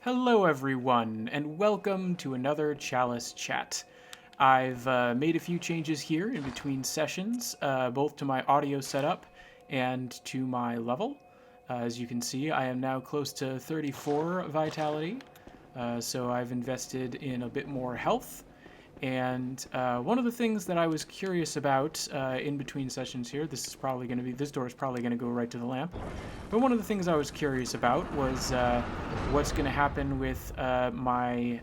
Hello everyone, and welcome to another Chalice chat. I've made a few changes here in between sessions, both to my audio setup and to my level. As you can see, I am now close to 34 vitality, so I've invested in a bit more health. And one of the things that I was curious about in between sessions here, this door is probably going to go right to the lamp. But one of the things I was curious about was what's going to happen with my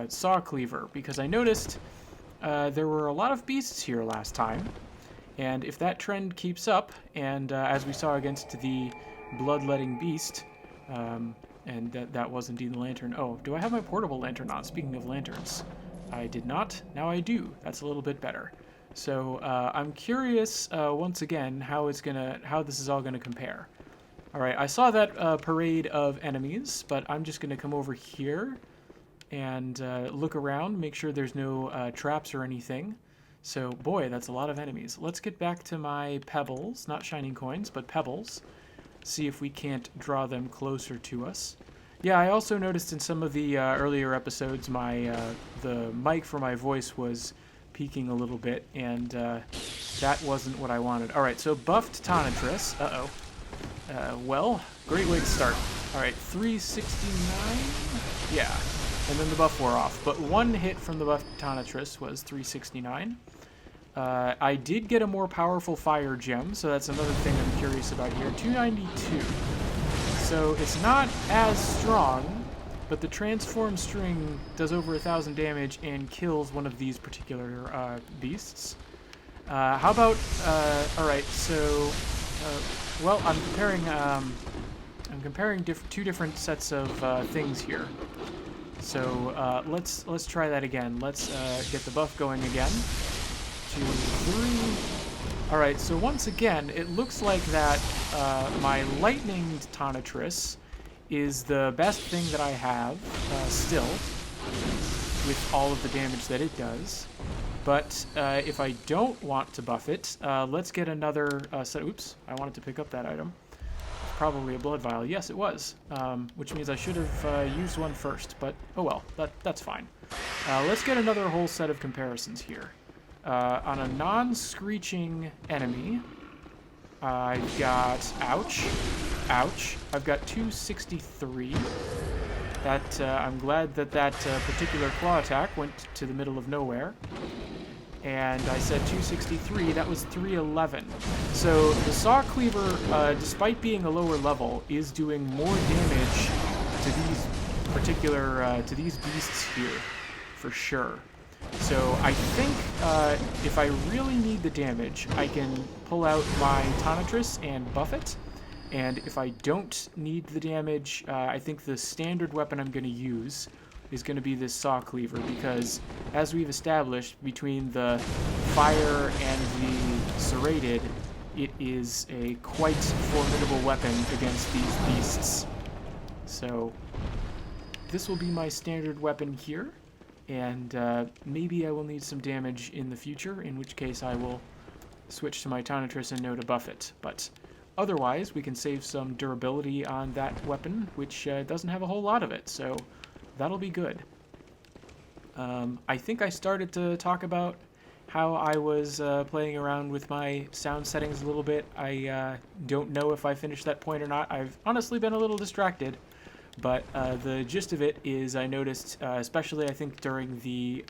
saw cleaver, because I noticed there were a lot of beasts here last time, and if that trend keeps up, and as we saw against the bloodletting beast, and that was indeed the lantern. Oh, do I have my portable lantern on? Speaking of lanterns. I did not. Now I do. That's a little bit better. So I'm curious once again how this is all gonna compare. All right, I saw that parade of enemies, but I'm just gonna come over here and look around, make sure there's no traps or anything. So boy, that's a lot of enemies. Let's get back to my pebbles, not shining coins, but pebbles. See if we can't draw them closer to us. Yeah, I also noticed in some of the earlier episodes the mic for my voice was peaking a little bit, and that wasn't what I wanted. All right, so buffed Tonitrus. Uh-oh. Well, great way to start. All right, 369? Yeah, and then the buff wore off. But one hit from the buffed Tonitrus was 369. I did get a more powerful fire gem, so that's another thing I'm curious about here. 292. So it's not as strong, but the transform string does over 1,000 damage and kills one of these particular beasts. How about? All right, so well, I'm comparing two different sets of things here. So let's try that again. Let's get the buff going again. 2, 3. All right, so once again, it looks like that my lightning Tonitrus is the best thing that I have still, with all of the damage that it does. But if I don't want to buff it, let's get another set. Oops, I wanted to pick up that item. Probably a blood vial. Yes, it was, which means I should have used one first, but oh well, that's fine. Let's get another whole set of comparisons here. On a non-screeching enemy, I've got, ouch, I've got 263. I'm glad that particular claw attack went to the middle of nowhere. And I said 263, that was 311. So the saw cleaver, despite being a lower level, is doing more damage to these these beasts here, for sure. So I think if I really need the damage, I can pull out my Tonitrus and buff it. And if I don't need the damage, I think the standard weapon I'm going to use is going to be this saw cleaver, because as we've established, between the fire and the serrated, it is a quite formidable weapon against these beasts. So this will be my standard weapon here. And maybe I will need some damage in the future, in which case I will switch to my Tonitrus and know to buff it. But otherwise, we can save some durability on that weapon, which doesn't have a whole lot of it, so that'll be good. I think I started to talk about how I was playing around with my sound settings a little bit. I don't know if I finished that point or not. I've honestly been a little distracted. But the gist of it is I noticed, especially I think during the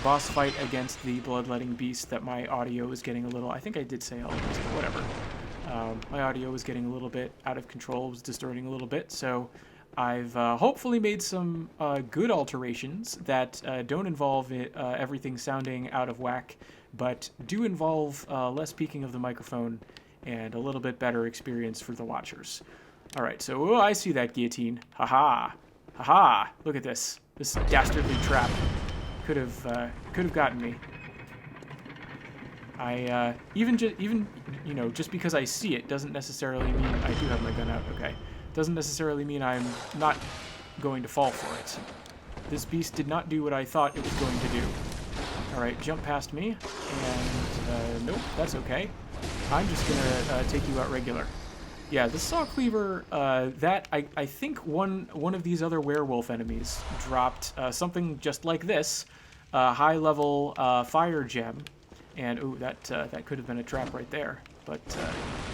boss fight against the bloodletting beast, that my audio was getting a little, I think I did say elements, but whatever. My audio was getting a little bit out of control, was distorting a little bit, so I've hopefully made some good alterations that don't involve everything sounding out of whack, but do involve less peaking of the microphone and a little bit better experience for the watchers. All right, so I see that guillotine. Haha, haha! Look at this dastardly trap. Could have gotten me. I even just because I see it doesn't necessarily mean I do have my gun out. Okay, doesn't necessarily mean I'm not going to fall for it. This beast did not do what I thought it was going to do. All right, jump past me, and nope, that's okay. I'm just gonna take you out regular. Yeah, the saw cleaver, that, I think one of these other werewolf enemies dropped something just like this, high-level fire gem, and, ooh, that could have been a trap right there, but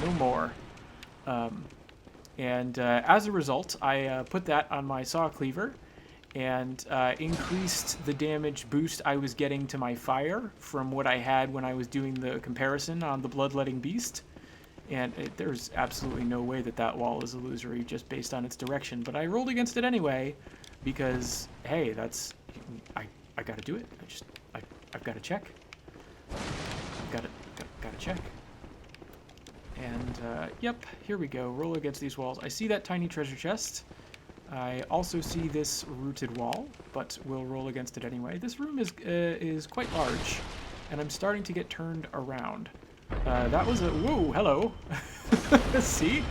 no more. And as a result, I put that on my saw cleaver, and increased the damage boost I was getting to my fire from what I had when I was doing the comparison on the bloodletting beast. And there's absolutely no way that that wall is illusory just based on its direction. But I rolled against it anyway because, hey, that's... I gotta do it. I've got to check. Gotta check. And, yep, here we go. Roll against these walls. I see that tiny treasure chest. I also see this rooted wall, but we'll roll against it anyway. This room is quite large, and I'm starting to get turned around. That was a... Whoa, hello. See?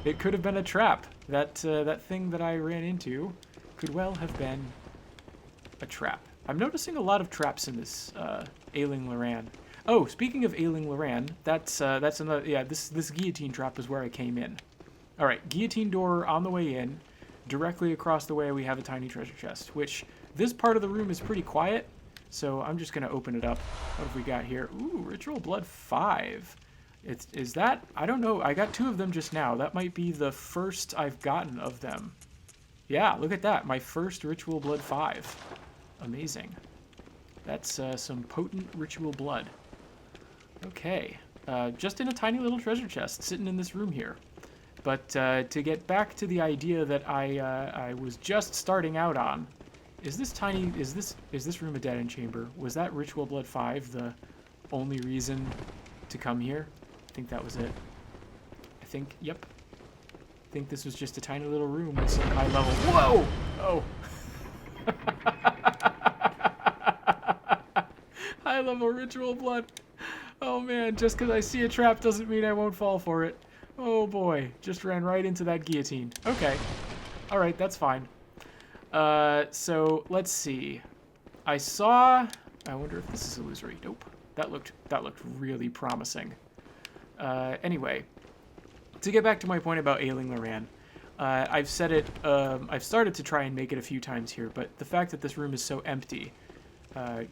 It could have been a trap. That thing that I ran into could well have been a trap. I'm noticing a lot of traps in this Ailing Loran. Oh, speaking of Ailing Loran, that's another... Yeah, this guillotine trap is where I came in. All right, guillotine door on the way in. Directly across the way we have a tiny treasure chest, which this part of the room is pretty quiet. So I'm just going to open it up. What have we got here? Ooh, Ritual Blood 5. Is that... I don't know. I got 2 of them just now. That might be the first I've gotten of them. Yeah, look at that. My first Ritual Blood 5. Amazing. That's some potent Ritual Blood. Okay. Just in a tiny little treasure chest sitting in this room here. But to get back to the idea that I was just starting out on... Is this room a dead-end chamber? Was that Ritual Blood 5 the only reason to come here? I think that was it. Yep. I think this was just a tiny little room with some high level... Whoa! Oh. High level Ritual Blood. Oh man, just because I see a trap doesn't mean I won't fall for it. Oh boy, just ran right into that guillotine. Okay. Alright, that's fine. So let's see. I wonder if this is illusory. Nope. That looked really promising. Anyway, to get back to my point about Ailing Loran, I've said it, I've started to try and make it a few times here, but the fact that this room is so empty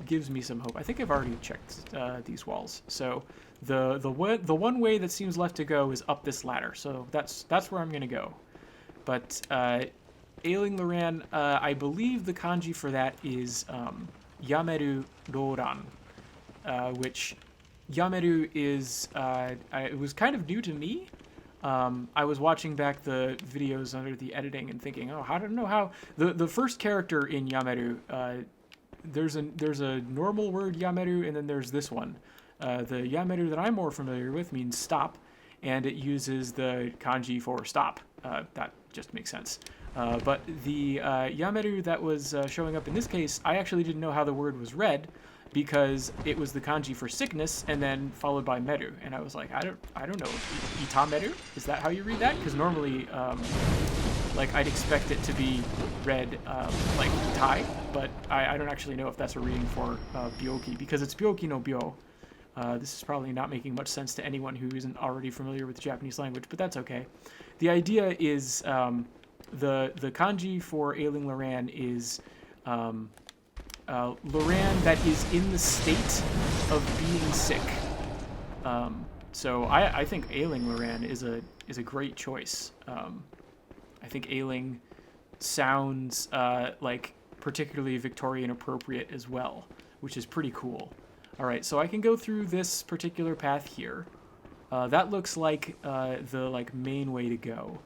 gives me some hope. I think I've already checked these walls. So the one way that seems left to go is up this ladder. So that's where I'm going to go. But Ailing Loran, I believe the kanji for that is Yameru Loran, which Yameru is, it was kind of new to me. I was watching back the videos under the editing and thinking, oh, I don't know how... The first character in Yameru, there's a normal word Yameru, and then there's this one. The Yameru that I'm more familiar with means stop, and it uses the kanji for stop. That just makes sense. But the Yameru that was showing up in this case, I actually didn't know how the word was read because it was the kanji for sickness and then followed by meru, and I was like, I don't know, itameru? Is that how you read that? Because normally, like I'd expect it to be read like tai, but I don't actually know if that's a reading for byoki because it's byoki no byo. This is probably not making much sense to anyone who isn't already familiar with the Japanese language, but that's okay. The idea is the kanji for Ailing Loran is Loran that is in the state of being sick. So I think Ailing Loran is a great choice. I think Ailing sounds like particularly Victorian appropriate as well, which is pretty cool. All right, so I can go through this particular path here. That looks like the main way to go.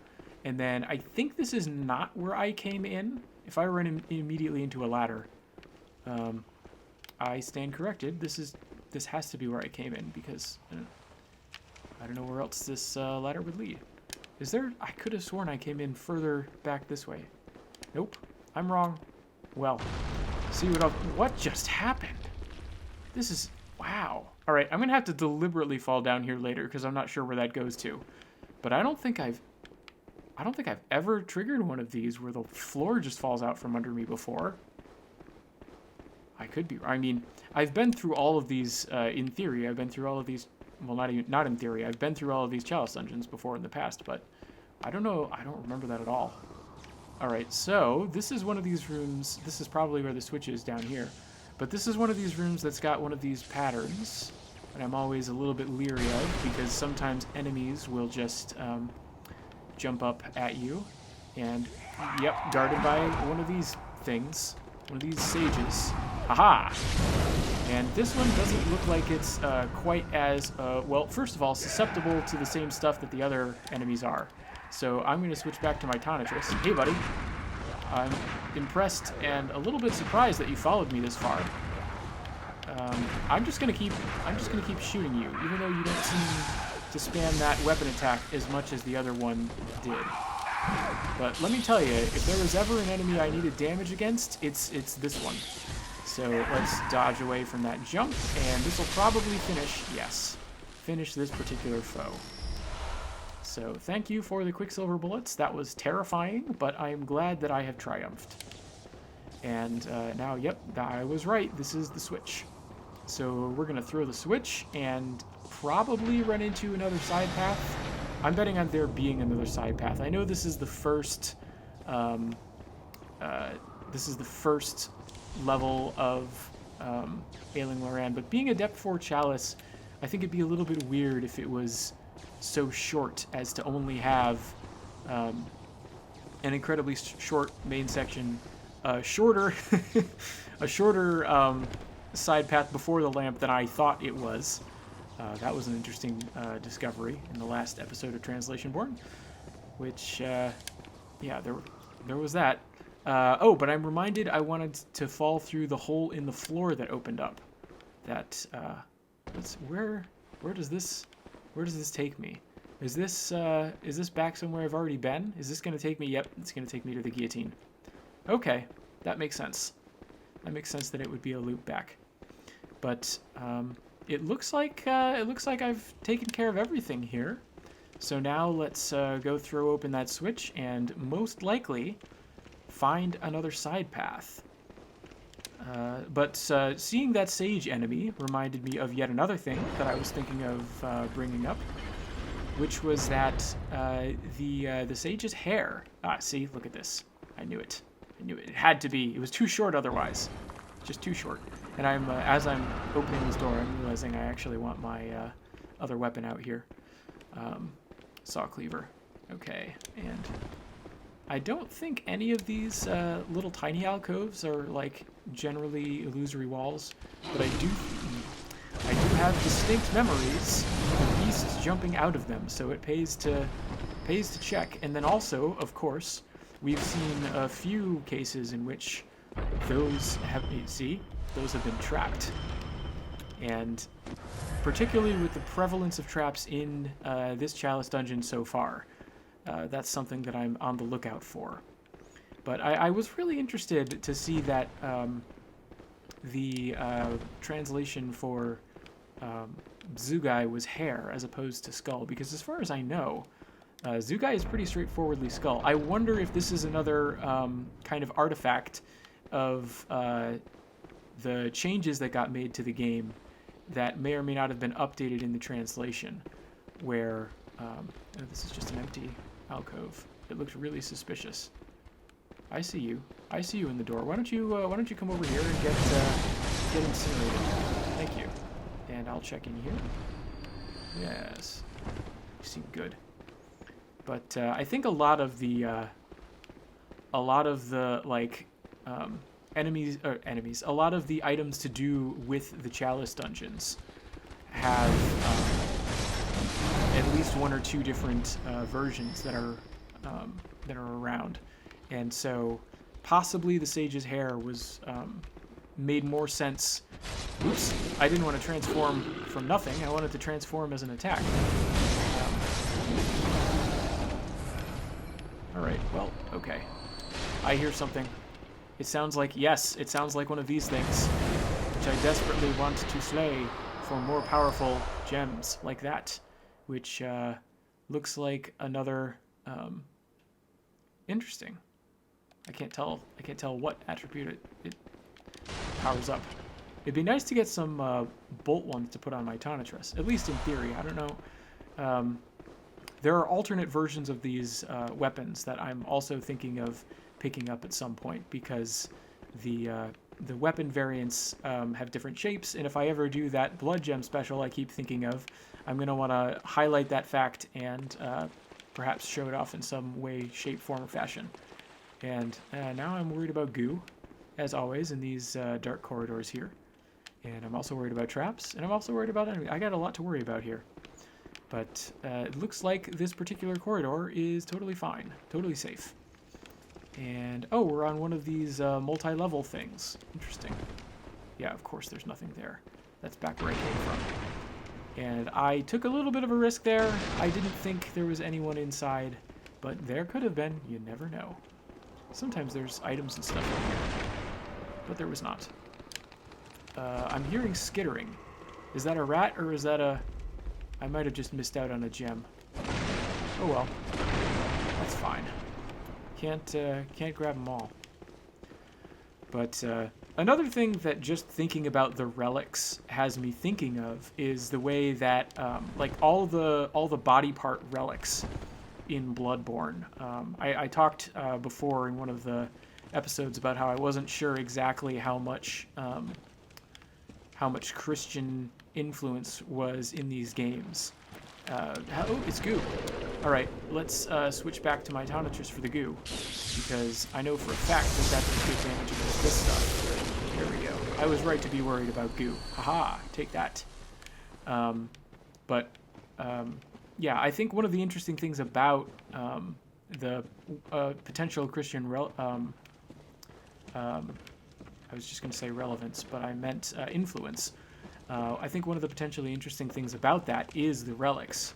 And then I think this is not where I came in. If I run immediately into a ladder, I stand corrected. This has to be where I came in because I don't know where else this ladder would lead. Is there? I could have sworn I came in further back this way. Nope, I'm wrong. Well, see what just happened? This is wow. All right, I'm gonna have to deliberately fall down here later because I'm not sure where that goes to. But I don't think I've ever triggered one of these where the floor just falls out from under me before. I could be. I mean, I've been through all of these in theory. I've been through all of these. Well, not in theory. I've been through all of these Chalice dungeons before in the past, but I don't know. I don't remember that at all. All right, so this is one of these rooms. This is probably where the switch is down here. But this is one of these rooms that's got one of these patterns that I'm always a little bit leery of, because sometimes enemies will just jump up at you. And, yep, guarded by one of these things. One of these sages. Aha! And this one doesn't look like it's quite as, well, first of all, susceptible to the same stuff that the other enemies are. So I'm going to switch back to my Tonitrus. Hey, buddy. I'm impressed and a little bit surprised that you followed me this far. I'm just gonna keep shooting you, even though you don't seem to spam that weapon attack as much as the other one did. But let me tell you, if there was ever an enemy I needed damage against, it's this one. So let's dodge away from that jump, and this will probably finish this particular foe. So thank you for the Quicksilver bullets. That was terrifying, but I am glad that I have triumphed. And now, yep, I was right. This is the switch. So we're going to throw the switch and probably run into another side path. I'm betting on there being another side path. I know this is the first level of Ailing Loran, but being a depth 4 Chalice, I think it'd be a little bit weird if it was so short as to only have an incredibly short main section, a shorter side path before the lamp than I thought it was. That was an interesting discovery in the last episode of Translation Born, which, yeah, there was that. Oh, but I'm reminded I wanted to fall through the hole in the floor that opened up. That, where does this take me? Is this back somewhere I've already been? Is this going to take me? Yep, it's going to take me to the guillotine. Okay, that makes sense. That makes sense that it would be a loop back. But it looks like I've taken care of everything here. So now let's go throw open that switch and most likely find another side path. But seeing that sage enemy reminded me of yet another thing that I was thinking of bringing up, which was that the sage's hair. Ah, see, look at this. I knew it. It had to be. It was too short otherwise. Just too short. And I'm as I'm opening this door, I'm realizing I actually want my other weapon out here. Saw cleaver. Okay, and I don't think any of these little tiny alcoves are like generally illusory walls, but I do have distinct memories of beasts jumping out of them, so it pays to check. And then also, of course, we've seen a few cases in which those have been trapped, and particularly with the prevalence of traps in this Chalice dungeon so far, that's something that I'm on the lookout for. But I was really interested to see that the translation for Zugai was hair as opposed to skull, because as far as I know, Zugai is pretty straightforwardly skull. I wonder if this is another kind of artifact of the changes that got made to the game that may or may not have been updated in the translation, where oh, this is just an empty alcove. It looks really suspicious. I see you. I see you in the door. Why don't you come over here and get incinerated? Thank you. And I'll check in here. Yes, you seem good. But I think a lot of the like enemies, a lot of the items to do with the Chalice dungeons have at least one or two different versions that are around, and so possibly the sage's hair was made more sense. Oops! I didn't want to transform from nothing. I wanted to transform as an attack. All right. Well, okay. I hear something. It sounds like, yes, it sounds like one of these things, which I desperately want to slay for more powerful gems like that, which looks like another, interesting. I can't tell what attribute it powers up. It'd be nice to get some bolt ones to put on my Tonitrus, at least in theory. I don't know. there are alternate versions of these weapons that I'm also thinking of picking up at some point, because the weapon variants have different shapes, and if I ever do that blood gem special I keep thinking of, I'm going to want to highlight that fact and perhaps show it off in some way, shape, form, or fashion. And now I'm worried about goo, as always, in these dark corridors here. And I'm also worried about traps, and I'm also worried about enemies. I got a lot to worry about here. But it looks like this particular corridor is totally fine, totally safe. And, oh, we're on one of these multi-level things. Interesting. Yeah, of course there's nothing there. That's back where I came from. And I took a little bit of a risk there. I didn't think there was anyone inside, but there could have been. You never know. Sometimes there's items and stuff in here, but there was not. I'm hearing skittering. Is that a rat, or is that a... I might have just missed out on a gem. Oh well. That's fine. Can't grab them all. But another thing that just thinking about the relics has me thinking of is the way that like all the body part relics in Bloodborne. I talked before in one of the episodes about how I wasn't sure exactly how much Christian influence was in these games. Oh, it's goo. All right, let's switch back to my Tonitrus for the goo, because I know for a fact that that does good damage against this stuff. There we go. I was right to be worried about goo. Haha, take that. Yeah, I think one of the interesting things about the potential Christian I was just going to say relevance, but I meant influence. I think one of the potentially interesting things about that is the relics,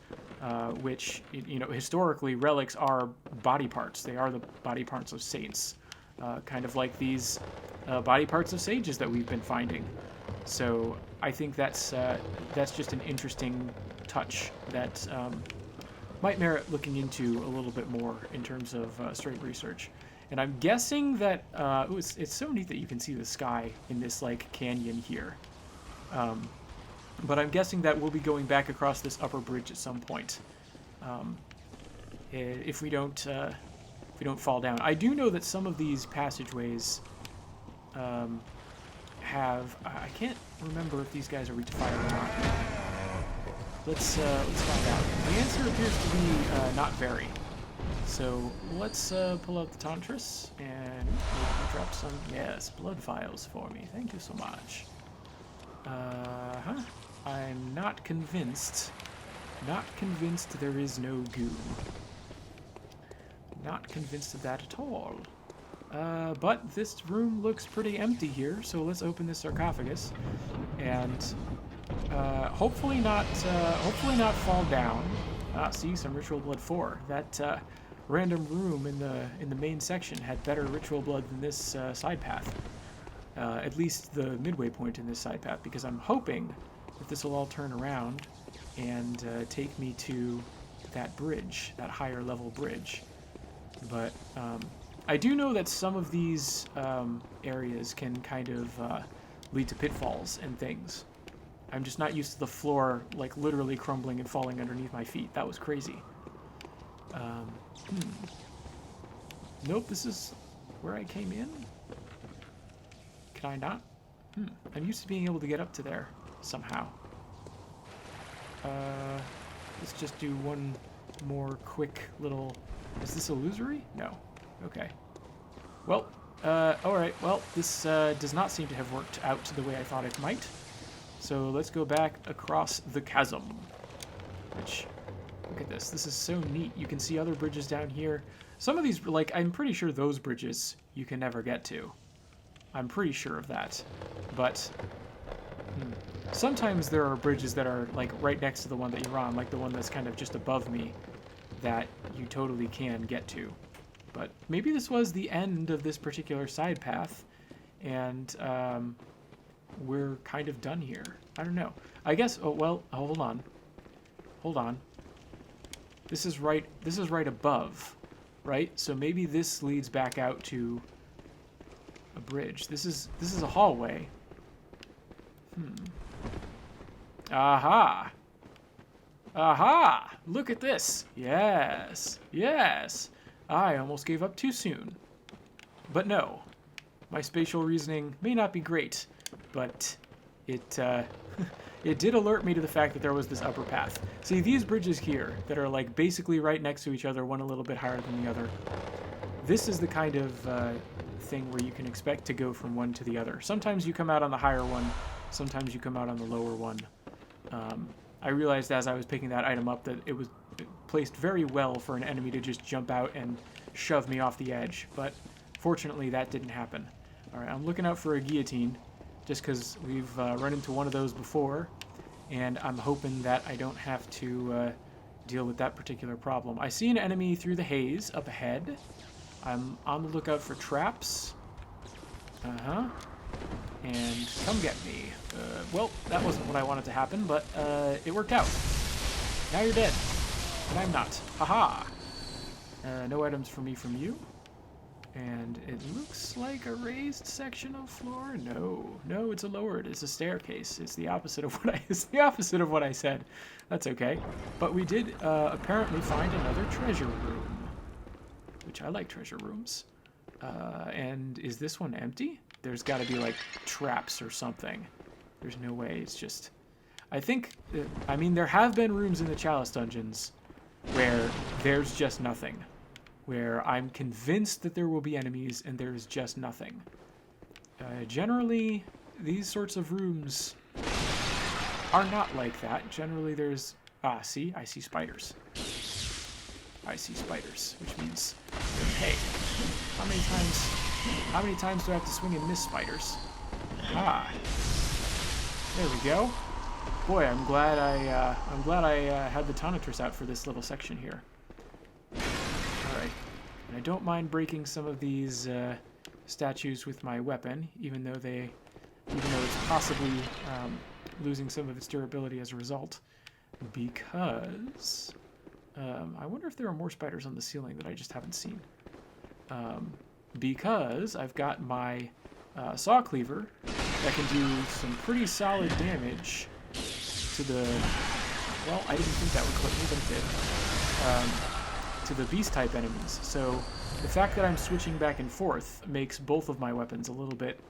which, you know, historically relics are body parts. They are the body parts of saints, kind of like these body parts of sages that we've been finding. So I think that's just an interesting touch that might merit looking into a little bit more in terms of straight research. And I'm guessing that it's so neat that you can see the sky in this like canyon here. But I'm guessing that we'll be going back across this upper bridge at some point, if we don't fall down. I do know that some of these passageways have. I can't remember if these guys are weak to fire or not. Let's find out. The answer appears to be not very. So let's pull out the Tantris and drop some, yes, blood vials for me. Thank you so much. I'm not convinced. Not convinced there is no goo. Not convinced of that at all. But this room looks pretty empty here, so let's open this sarcophagus and hopefully not fall down. See, some ritual blood 4. That random room in the main section had better ritual blood than this side path. At least the midway point in this side path, because I'm hoping that this will all turn around and take me to that bridge, that higher level bridge. But I do know that some of these areas can kind of lead to pitfalls and things. I'm just not used to the floor like literally crumbling and falling underneath my feet. That was crazy. Nope, this is where I came in. Can I not? I'm used to being able to get up to there somehow. Let's just do one more quick little... Is this illusory? No. Okay. Well, alright. Well, this does not seem to have worked out the way I thought it might. So let's go back across the chasm. Which, look at this. This is so neat. You can see other bridges down here. Some of these, like, I'm pretty sure those bridges you can never get to. I'm pretty sure of that. But sometimes there are bridges that are, like, right next to the one that you're on, like the one that's kind of just above me, that you totally can get to. But maybe this was the end of this particular side path, and we're kind of done here. I don't know. I guess, oh, well, hold on. Hold on. This is right above, right? So maybe this leads back out to a bridge. This is a hallway. Aha! Aha! Look at this. Yes. Yes. I almost gave up too soon. But no. My spatial reasoning may not be great, but it it did alert me to the fact that there was this upper path. See, these bridges here that are like basically right next to each other, one a little bit higher than the other, this is the kind of thing where you can expect to go from one to the other. Sometimes you come out on the higher one, sometimes you come out on the lower one. I realized as I was picking that item up that it was placed very well for an enemy to just jump out and shove me off the edge, but fortunately that didn't happen. Alright, I'm looking out for a guillotine, just because we've run into one of those before, and I'm hoping that I don't have to deal with that particular problem. I see an enemy through the haze up ahead. I'm on the lookout for traps. And come get me. Well, that wasn't what I wanted to happen, but it worked out. Now you're dead. And I'm not. Haha. No items for me from you. And it looks like a raised section of floor. No, it's a lowered. It's a staircase. It's the opposite of what I said. That's okay. But we did apparently find another treasure room, which I like treasure rooms. And is this one empty? There's got to be like traps or something. There's no way. It's just, I think. I mean, there have been rooms in the Chalice dungeons where there's just nothing. Where I'm convinced that there will be enemies and there's just nothing. Generally, these sorts of rooms are not like that. Generally, there's... see? I see spiders. I see spiders, which means, hey, how many times do I have to swing and miss spiders? There we go. Boy, I'm glad I had the tonitrus out for this little section here. And I don't mind breaking some of these statues with my weapon, even though it's possibly losing some of its durability as a result. Because I wonder if there are more spiders on the ceiling that I just haven't seen. Because I've got my saw cleaver that can do some pretty solid damage to the... Well, I didn't think that would clip me, but it did. To the beast type enemies. So the fact that I'm switching back and forth makes both of my weapons a little bit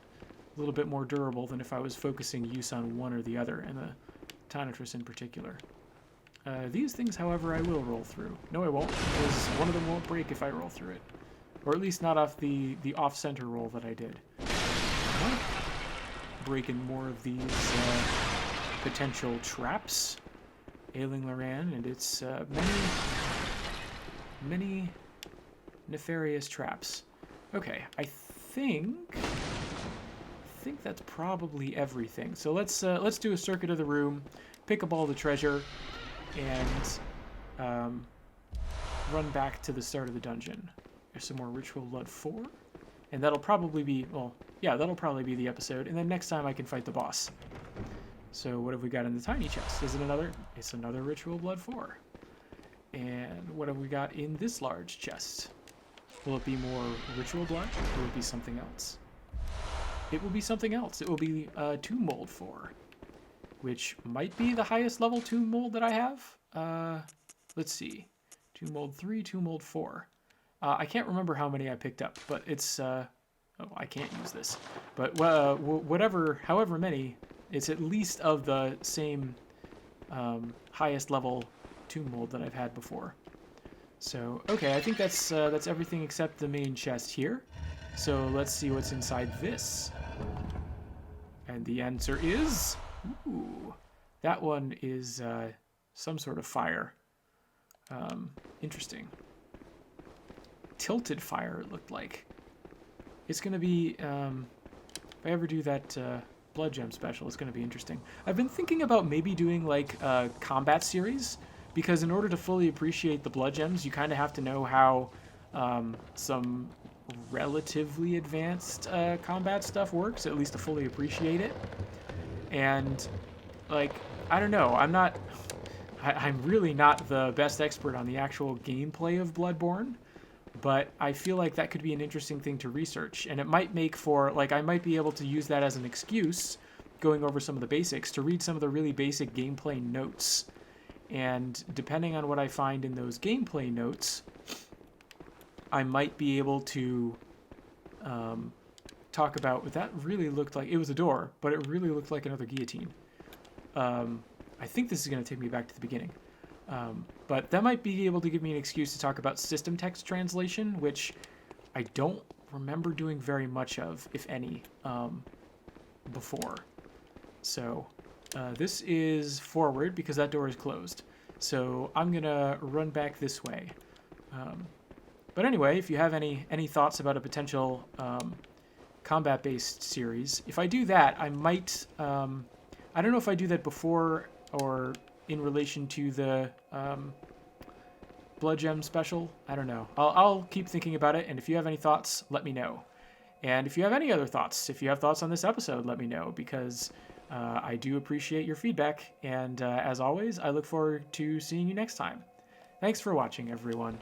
more durable than if I was focusing use on one or the other, and the tonitrus in particular. These things, however, I will roll through. No, I won't, because one of them won't break if I roll through it. Or at least not off the off-center roll that I did. Breaking more of these potential traps. Ailing Loran and its many nefarious traps. Okay, I think that's probably everything. So let's do a circuit of the room, pick up all the treasure, and run back to the start of the dungeon. There's some more Ritual Blood 4, and that'll probably be, well, yeah, that'll probably be the episode. And then next time I can fight the boss. So what have we got in the tiny chest? Is it another? It's another Ritual Blood 4. And what have we got in this large chest? Will it be more Ritual Blood, or will it be something else? It will be something else. It will be Tomb Mold 4, which might be the highest level Tomb Mold that I have. Let's see. Tomb Mold 3, Tomb Mold 4. I can't remember how many I picked up, but it's... oh, I can't use this. But however many, it's at least of the same highest level Tomb Mold that I've had before. So, okay, I think that's everything except the main chest here. So let's see what's inside this. And the answer is... Ooh, that one is some sort of fire. Interesting. Tilted fire, it looked like. It's going to be... if I ever do that Blood Gem special, it's going to be interesting. I've been thinking about maybe doing like a combat series, because in order to fully appreciate the Blood Gems, you kind of have to know how some relatively advanced combat stuff works, at least to fully appreciate it. And, like, I don't know, I'm really not the best expert on the actual gameplay of Bloodborne, but I feel like that could be an interesting thing to research, and it might make for, like, I might be able to use that as an excuse, going over some of the basics, to read some of the really basic gameplay notes, And depending on what I find in those gameplay notes, I might be able to talk about what that really looked like. It was a door, but it really looked like another guillotine. I think this is going to take me back to the beginning. But that might be able to give me an excuse to talk about system text translation, which I don't remember doing very much of, if any, before. So this is forward because that door is closed. So I'm going to run back this way. But anyway, if you have any thoughts about a potential combat-based series, if I do that, I might... I don't know if I do that before or in relation to the Blood Gem special. I don't know. I'll keep thinking about it, and if you have any thoughts, let me know. And if you have any other thoughts, if you have thoughts on this episode, let me know, because I do appreciate your feedback, and as always, I look forward to seeing you next time. Thanks for watching, everyone.